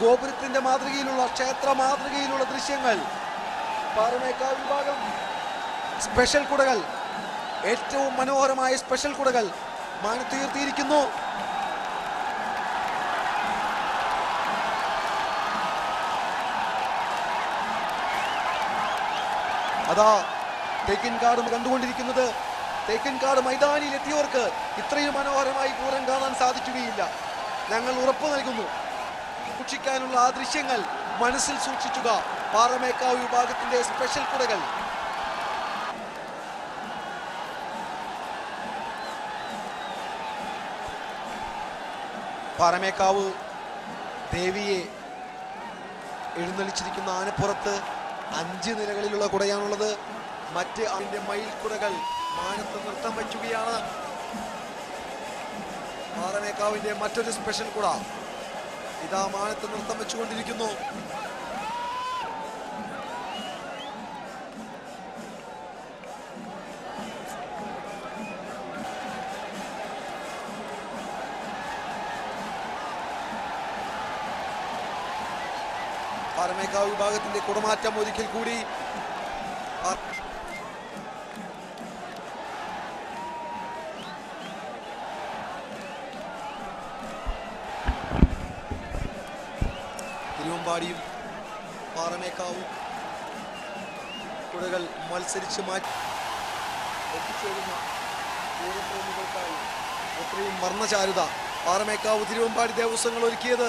ഗോപുരത്തിന്റെ മാതൃകയിലുള്ള ക്ഷേത്ര മാതൃകയിലുള്ള ദൃശ്യങ്ങൾ. പാറമേക്കാവ് വിഭാഗം സ്പെഷ്യൽ കുടകൾ, ഏറ്റവും മനോഹരമായ സ്പെഷ്യൽ കുടകൾ മാനത്തുയർത്തിയിരിക്കുന്നു. അതാ തേക്കിൻകാട് കണ്ടുകൊണ്ടിരിക്കുന്നത്. തേക്കിൻകാട് മൈതാനിയിൽ എത്തിയവർക്ക് ഇത്രയും മനോഹരമായി പൂരം കാണാൻ സാധിക്കുകയില്ല. ഞങ്ങൾ ഉറപ്പു നൽകുന്നു, സൂക്ഷിക്കാനുള്ള ആ ദൃശ്യങ്ങൾ മനസ്സിൽ സൂക്ഷിക്കുക. പാറമേക്കാവ് വിഭാഗത്തിന്റെ സ്പെഷ്യൽ കുടകൾ. പാറമേക്കാവ് ദേവിയെ എഴുന്നള്ളിച്ചിരിക്കുന്ന ആനപ്പുറത്ത് 5 നിലകളിലുള്ള കുടയാണുള്ളത്. മറ്റ് അതിൻ്റെ മയിൽക്കുടകൾ മാനത്ത് നൃത്തം വയ്ക്കുകയാണ്. പാറമേക്കാവിന്റെ മറ്റൊരു സ്പെഷ്യൽ കുട ഇതാ മാനത്ത് നൃത്തം വെച്ചുകൊണ്ടിരിക്കുന്നു. പാറമേക്കാവ് വിഭാഗത്തിന്റെ കുടമാറ്റം ഒരിക്കൽ കൂടി. തിരുവമ്പാടിയും പാറമേക്കാവും കുടകൾ മത്സരിച്ച് മാറ്റി എത്തിച്ചേരുന്ന പൂരപ്രേമികൾക്കായി എത്രയും വർണ്ണചാരുത പാറമേക്കാവ് തിരുവമ്പാടി ദേവസ്വങ്ങൾ ഒരുക്കിയത്.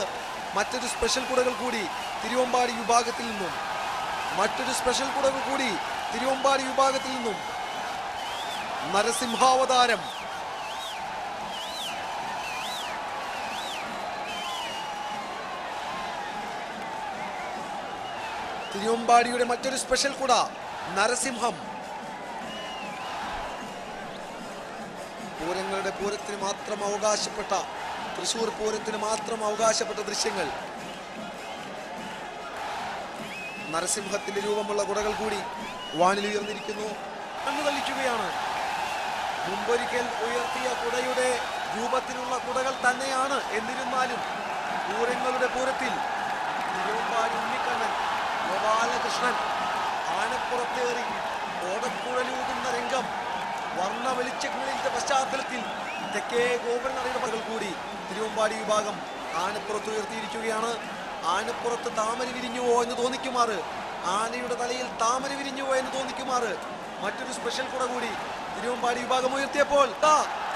മറ്റൊരു സ്പെഷ്യൽ കുടകൾ കൂടി തിരുവമ്പാടി വിഭാഗത്തിൽ നിന്നും, മറ്റൊരു സ്പെഷ്യൽ കുടകൾ കൂടി തിരുവമ്പാടി വിഭാഗത്തിൽ നിന്നും. നരസിംഹാവതാരം. തിരുവമ്പാടിയുടെ മറ്റൊരു സ്പെഷ്യൽ കുട നരസിംഹം. പൂരങ്ങളുടെ പൂരത്തിന് മാത്രം അവകാശപ്പെട്ട, തൃശ്ശൂർ പൂരത്തിന് മാത്രം അവകാശപ്പെട്ട ദൃശ്യങ്ങൾ. നരസിംഹത്തിന്റെ രൂപമുള്ള കുടകൾ കൂടി വാനിലുയർന്നിരിക്കുന്നു. കണ്ണു തള്ളിക്കുകയാണ്. മുമ്പൊരിക്കൽ ഉയർത്തിയ കുടയുടെ രൂപത്തിലുള്ള കുടകൾ തന്നെയാണ്. എന്നിരുന്നാലും പൂരങ്ങളുടെ പൂരത്തിൽ തിരുവമ്പാടി ഉണ്ണിക്കണ്ണൻ ഗോപാലകൃഷ്ണൻ ആനപ്പുറത്തേറി ഓടക്കുഴലൂതുന്ന രംഗം വർണ്ണ വെളിച്ചങ്ങളിന്റെ പശ്ചാത്തലത്തിൽ തെക്കേ ഗോപുരനടയുടെ പകൽ കൂടി തിരുവമ്പാടി വിഭാഗം ആനപ്പുറത്ത് ഉയർത്തിയിരിക്കുകയാണ്. ആനപ്പുറത്ത് താമര വിരിഞ്ഞുവോ എന്ന് തോന്നിക്കുമാറ്, ആനയുടെ തലയിൽ താമര വിരിഞ്ഞുവോ എന്ന് തോന്നിക്കുമാറ് മറ്റൊരു സ്പെഷ്യൽ കുട കൂടി തിരുവമ്പാടി വിഭാഗം ഉയർത്തിയപ്പോൾ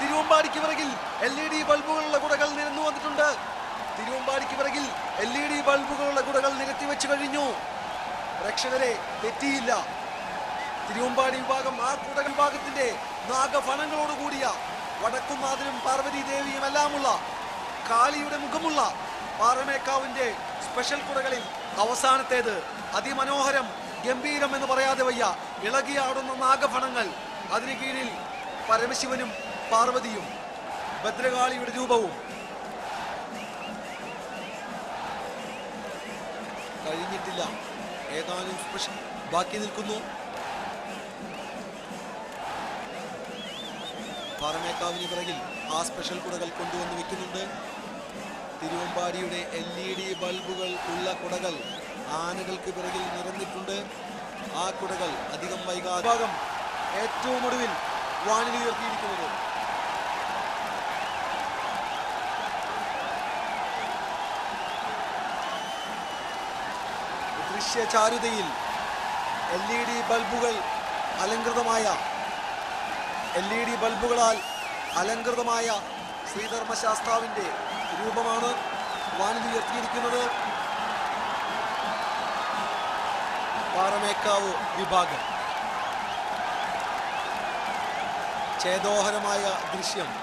തിരുവമ്പാടിക്ക് പിറകിൽ LED ബൾബുകളുള്ള കുടകൾ നിരന്നു വന്നിട്ടുണ്ട്. തിരുവമ്പാടിക്ക് പിറകിൽ LED ബൾബുകളുള്ള കുടകൾ നിരത്തി വെച്ച് കഴിഞ്ഞു. പ്രേക്ഷകരെ, തെറ്റിയില്ല. തിരുവമ്പാടി വിഭാഗം ആ കുട വിഭാഗത്തിന്റെ നാഗഫണങ്ങളോട് കൂടിയ വടക്കുംനാഥനും പാർവതി ദേവിയും എല്ലാമുള്ള കാളിയുടെ മുഖമുള്ള പാറമേക്കാവിന്റെ സ്പെഷ്യൽ കുടകളിൽ അവസാനത്തേത് അതിമനോഹരം, ഗംഭീരം എന്ന് പറയാതെ വയ്യ. ഇളകിയാടുന്ന നാഗഫണങ്ങൾ, അതിന് കീഴിൽ പരമശിവനും പാർവതിയും ഭദ്രകാളിയുടെ രൂപവും. കഴിഞ്ഞിട്ടില്ല, ഏതാനും സ്പെഷ്യൽ ബാക്കി നിൽക്കുന്നു. പാറമേക്കാവിന് പിറകിൽ ആ സ്പെഷ്യൽ കുടകൾ കൊണ്ടുവന്ന് വെക്കുന്നുണ്ട്. തിരുവമ്പാടിയുടെ LED ബൾബുകൾ ഉള്ള കുടകൾ ആനകൾക്ക് പിറകിൽ നിറഞ്ഞിട്ടുണ്ട്. ആ കുടകൾ അധികം വൈകാതെ ഭാഗം ഏറ്റവും ഒടുവിൽ വാനിലുയർത്തിയിരിക്കുന്നത്. ദൃശ്യചാരുതയിൽ LED ബൾബുകൾ അലങ്കൃതമായ, LED ബൾബുകളാൽ അലങ്കൃതമായ ശ്രീധർമ്മശാസ്താവിന്റെ രൂപമാണ് വാനിലുയർത്തിയിരിക്കുന്നത്. പാറമേക്കാവ് വിഭാഗം ചേതോഹരമായ ദൃശ്യം.